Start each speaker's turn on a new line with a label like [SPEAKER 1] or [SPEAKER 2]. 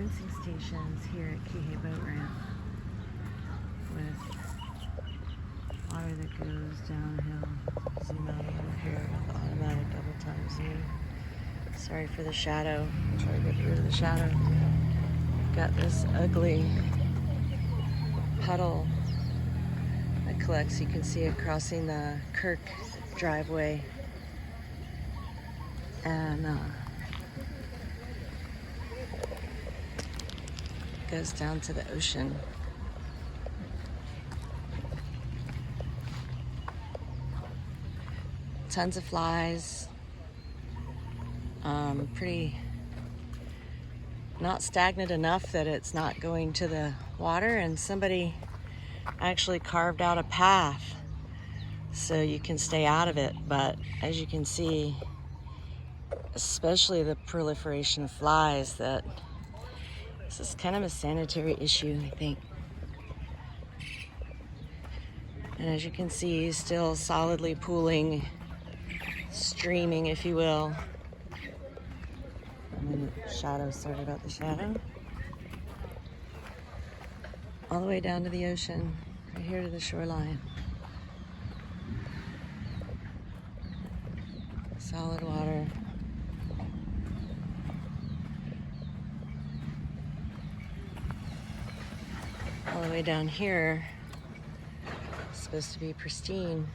[SPEAKER 1] rinsing stations here at Kihei Boat Ramp with water that goes downhill. Zoom out over here with automatic double time zoom. Sorry for the shadow. Try to get rid of the shadow. Got this ugly puddle that collects. You can see it crossing the Kirk driveway. And goes down to the ocean. Tons of flies. Pretty not stagnant enough that it's not going to the water, and somebody actually carved out a path so you can stay out of it. But as you can see, especially the proliferation of flies, that this is kind of a sanitary issue, I think. And as you can see, still solidly pooling, streaming, if you will. And then the shadow, sorry about the shadow. All the way down to the ocean, right here to the shoreline. Solid water. All the way down here, it's supposed to be pristine.